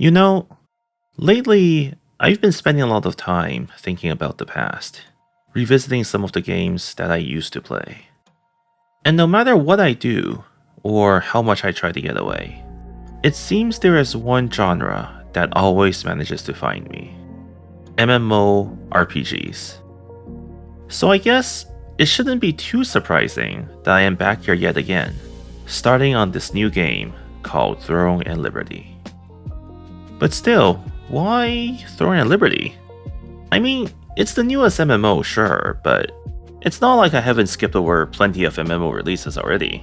You know, lately I've been spending a lot of time thinking about the past, revisiting some of the games that I used to play. And no matter what I do, or how much I try to get away, it seems there is one genre that always manages to find me: MMORPGs. So I guess it shouldn't be too surprising that I am back here yet again, starting on this new game called Throne and Liberty. But still, why Throne and Liberty? I mean, it's the newest MMO, sure, but it's not like I haven't skipped over plenty of MMO releases already.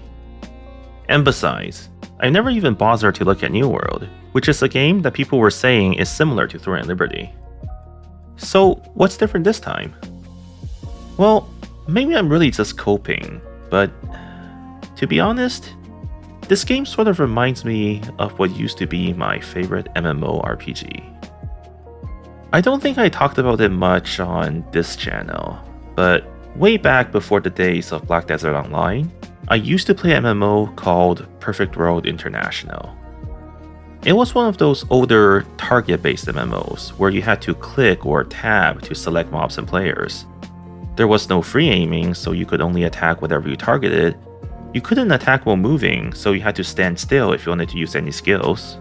And besides, I never even bothered to look at New World, which is a game that people were saying is similar to Throne and Liberty. So, what's different this time? Well, maybe I'm really just coping, but to be honest, this game sort of reminds me of what used to be my favorite MMORPG. I don't think I talked about it much on this channel, but way back before the days of Black Desert Online, I used to play an MMO called Perfect World International. It was one of those older target-based MMOs where you had to click or tab to select mobs and players. There was no free aiming, so you could only attack whatever you targeted. You couldn't attack while moving, so you had to stand still if you wanted to use any skills.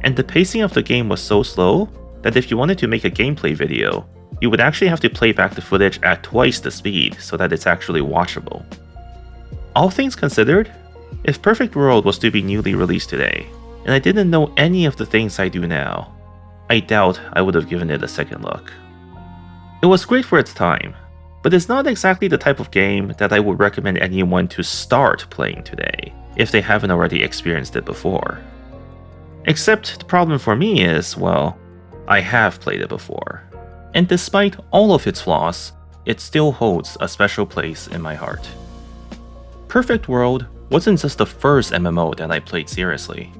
And the pacing of the game was so slow that if you wanted to make a gameplay video, you would actually have to play back the footage at twice the speed so that it's actually watchable. All things considered, if Perfect World was to be newly released today, and I didn't know any of the things I do now, I doubt I would have given it a second look. It was great for its time, but it's not exactly the type of game that I would recommend anyone to start playing today, if they haven't already experienced it before. Except the problem for me is, well, I have played it before. And despite all of its flaws, it still holds a special place in my heart. Perfect World wasn't just the first MMO that I played seriously.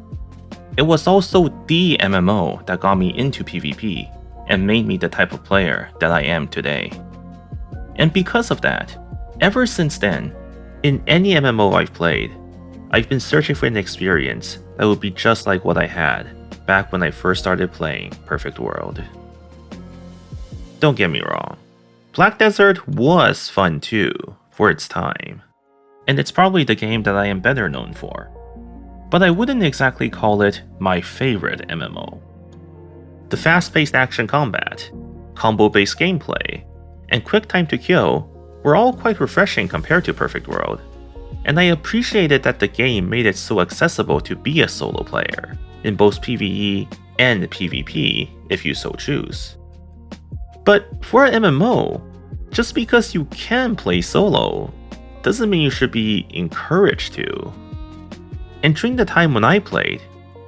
It was also the MMO that got me into PvP and made me the type of player that I am today. And because of that, ever since then, in any MMO I've played, I've been searching for an experience that would be just like what I had back when I first started playing Perfect World. Don't get me wrong, Black Desert was fun too, for its time, and it's probably the game that I am better known for, but I wouldn't exactly call it my favorite MMO. The fast-paced action combat, combo-based gameplay, and quick time to kill were all quite refreshing compared to Perfect World, and I appreciated that the game made it so accessible to be a solo player, in both PvE and PvP if you so choose. But for an MMO, just because you can play solo doesn't mean you should be encouraged to. And during the time when I played,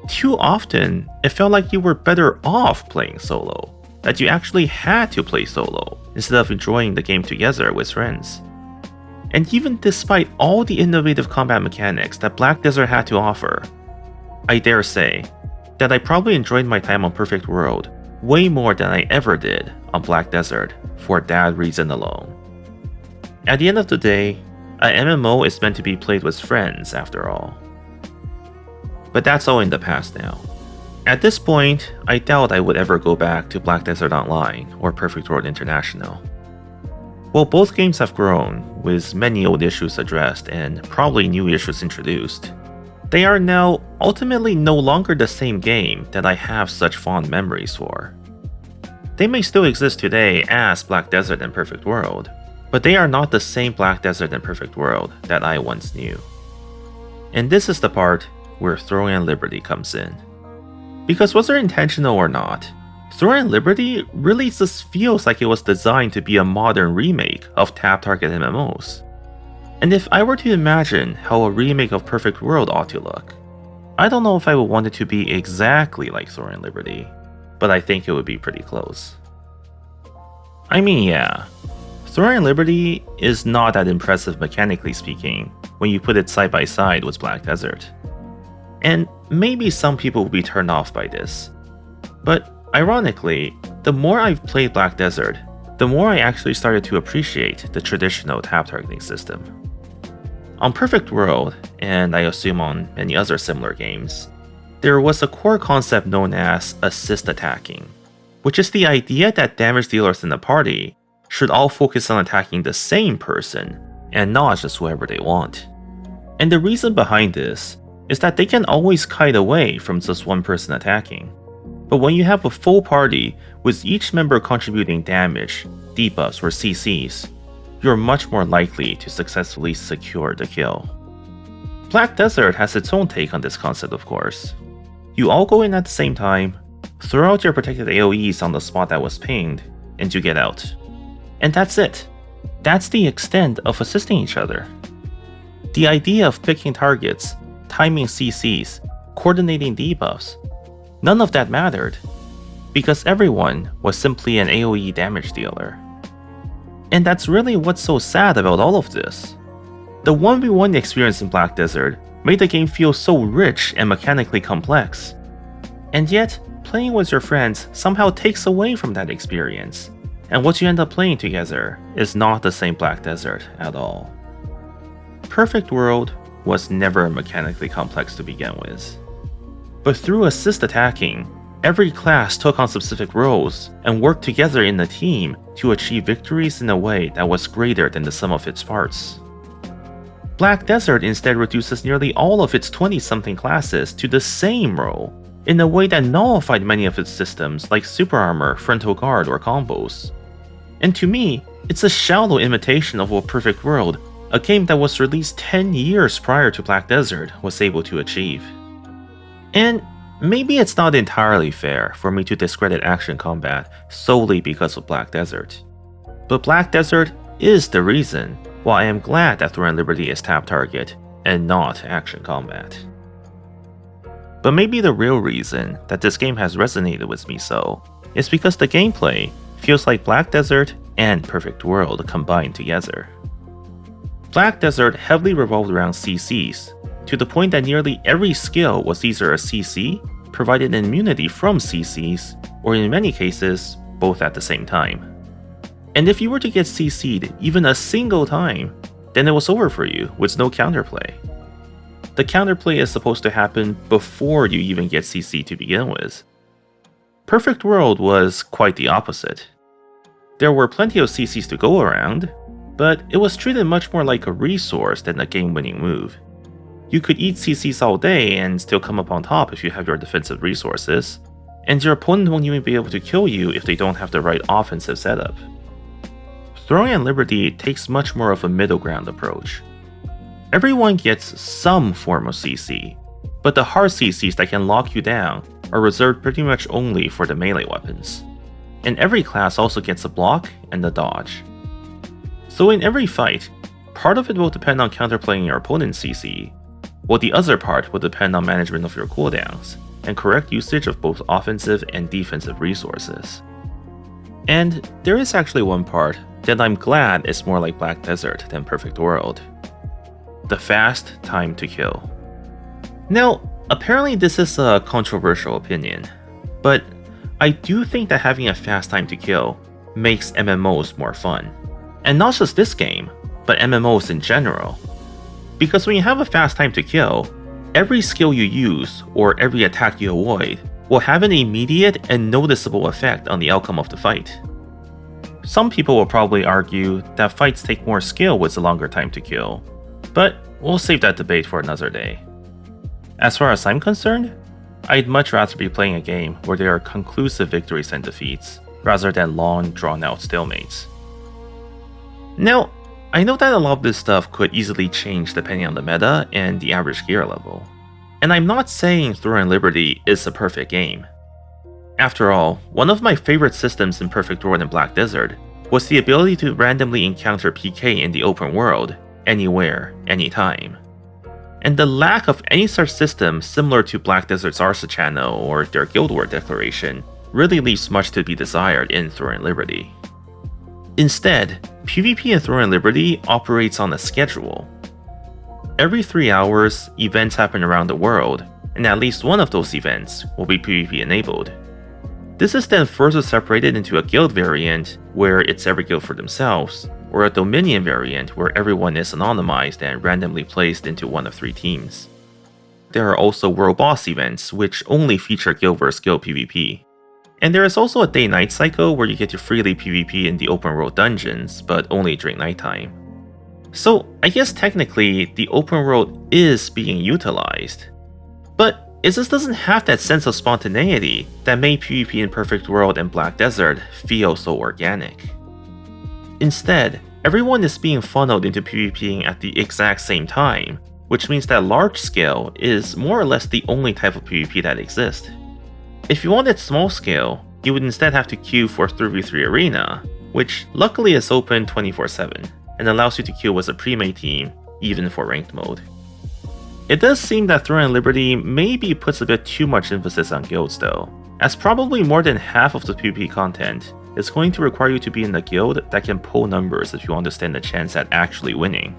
too often it felt like you were better off playing solo, that you actually had to play solo instead of enjoying the game together with friends. And even despite all the innovative combat mechanics that Black Desert had to offer, I dare say that I probably enjoyed my time on Perfect World way more than I ever did on Black Desert for that reason alone. At the end of the day, an MMO is meant to be played with friends after all. But that's all in the past now. At this point, I doubt I would ever go back to Black Desert Online or Perfect World International. While both games have grown, with many old issues addressed and probably new issues introduced, they are now ultimately no longer the same game that I have such fond memories for. They may still exist today as Black Desert and Perfect World, but they are not the same Black Desert and Perfect World that I once knew. And this is the part where Throne and Liberty comes in. Because whether intentional or not, Throne and Liberty really just feels like it was designed to be a modern remake of tap target MMOs. And if I were to imagine how a remake of Perfect World ought to look, I don't know if I would want it to be exactly like Throne and Liberty, but I think it would be pretty close. I mean, yeah, Throne and Liberty is not that impressive mechanically speaking when you put it side by side with Black Desert. And maybe some people will be turned off by this, but ironically, the more I've played Black Desert, the more I actually started to appreciate the traditional tap targeting system. On Perfect World, and I assume on many other similar games, there was a core concept known as assist attacking, which is the idea that damage dealers in the party should all focus on attacking the same person and not just whoever they want. And the reason behind this is that they can always kite away from just one person attacking. But when you have a full party with each member contributing damage, debuffs, or CCs, you're much more likely to successfully secure the kill. Black Desert has its own take on this concept, of course. You all go in at the same time, throw out your protected AoEs on the spot that was pinged, and you get out. And that's it. That's the extent of assisting each other. The idea of picking targets, timing CCs, coordinating debuffs, none of that mattered, because everyone was simply an AoE damage dealer. And that's really what's so sad about all of this. The 1v1 experience in Black Desert made the game feel so rich and mechanically complex. And yet, playing with your friends somehow takes away from that experience, and what you end up playing together is not the same Black Desert at all. Perfect World was never mechanically complex to begin with. But through assist attacking, every class took on specific roles and worked together in a team to achieve victories in a way that was greater than the sum of its parts. Black Desert instead reduces nearly all of its 20-something classes to the same role, in a way that nullified many of its systems like super armor, frontal guard, or combos. And to me, it's a shallow imitation of what Perfect World, a game that was released 10 years prior to Black Desert, was able to achieve. And maybe it's not entirely fair for me to discredit action combat solely because of Black Desert. But Black Desert is the reason why I am glad that Throne and Liberty is tap target and not action combat. But maybe the real reason that this game has resonated with me so is because the gameplay feels like Black Desert and Perfect World combined together. Black Desert heavily revolved around CCs, to the point that nearly every skill was either a CC, provided immunity from CCs, or in many cases, both at the same time. And if you were to get CC'd even a single time, then it was over for you with no counterplay. The counterplay is supposed to happen before you even get CC to begin with. Perfect World was quite the opposite. There were plenty of CCs to go around, but it was treated much more like a resource than a game-winning move. You could eat CCs all day and still come up on top if you have your defensive resources, and your opponent won't even be able to kill you if they don't have the right offensive setup. Throne and Liberty takes much more of a middle ground approach. Everyone gets some form of CC, but the hard CCs that can lock you down are reserved pretty much only for the melee weapons. And every class also gets a block and a dodge. So in every fight, part of it will depend on counterplaying your opponent's CC, while the other part will depend on management of your cooldowns, and correct usage of both offensive and defensive resources. And there is actually one part that I'm glad is more like Black Desert than Perfect World. The fast time to kill. Now, apparently this is a controversial opinion, but I do think that having a fast time to kill makes MMOs more fun. And not just this game, but MMOs in general. Because when you have a fast time to kill, every skill you use or every attack you avoid will have an immediate and noticeable effect on the outcome of the fight. Some people will probably argue that fights take more skill with a longer time to kill, but we'll save that debate for another day. As far as I'm concerned, I'd much rather be playing a game where there are conclusive victories and defeats, rather than long, drawn-out stalemates. Now, I know that a lot of this stuff could easily change depending on the meta and the average gear level, and I'm not saying Throne and Liberty is a perfect game. After all, one of my favorite systems in Perfect World and Black Desert was the ability to randomly encounter PK in the open world, anywhere, anytime. And the lack of any such system similar to Black Desert's Arsa channel or their Guild War declaration really leaves much to be desired in Throne and Liberty. Instead, PvP in Throne and Liberty operates on a schedule. Every 3 hours, events happen around the world, and at least one of those events will be PvP enabled. This is then further separated into a guild variant, where it's every guild for themselves, or a Dominion variant where everyone is anonymized and randomly placed into one of 3 teams. There are also World Boss events, which only feature guild vs guild PvP. And there is also a day-night cycle where you get to freely PvP in the open world dungeons, but only during nighttime. So I guess technically, the open world is being utilized. But it just doesn't have that sense of spontaneity that made PvP in Perfect World and Black Desert feel so organic. Instead, everyone is being funneled into PvPing at the exact same time, which means that large scale is more or less the only type of PvP that exists. If you wanted small scale, you would instead have to queue for 3v3 Arena, which luckily is open 24/7 and allows you to queue as a pre-made team, even for ranked mode. It does seem that Throne and Liberty maybe puts a bit too much emphasis on guilds though, as probably more than half of the PvP content is going to require you to be in a guild that can pull numbers if you want to stand a chance at actually winning.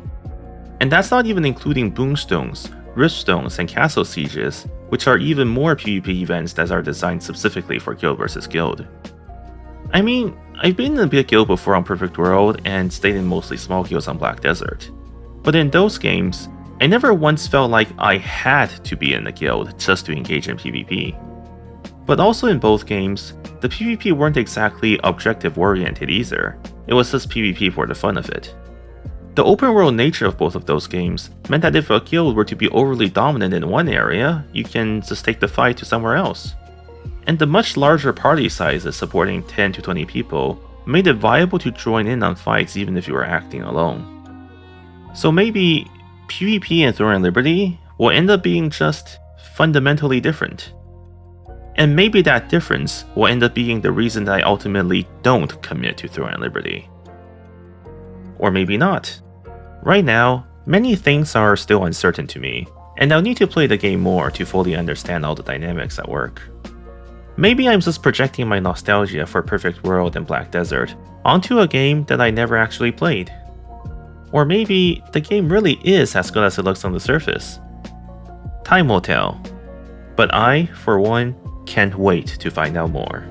And that's not even including Boomstones, Riftstones, and Castle Sieges, which are even more PvP events that are designed specifically for guild versus guild. I mean, I've been in a big guild before on Perfect World and stayed in mostly small guilds on Black Desert. But in those games, I never once felt like I had to be in a guild just to engage in PvP. But also in both games, the PvP weren't exactly objective-oriented either, it was just PvP for the fun of it. The open world nature of both of those games meant that if a guild were to be overly dominant in one area, you can just take the fight to somewhere else. And the much larger party sizes supporting 10 to 20 people made it viable to join in on fights even if you were acting alone. So maybe PvP in Throne and Liberty will end up being just fundamentally different. And maybe that difference will end up being the reason that I ultimately don't commit to Throne and Liberty. Or maybe not. Right now, many things are still uncertain to me, and I'll need to play the game more to fully understand all the dynamics at work. Maybe I'm just projecting my nostalgia for Perfect World and Black Desert onto a game that I never actually played. Or maybe the game really is as good as it looks on the surface. Time will tell. But I, for one, can't wait to find out more.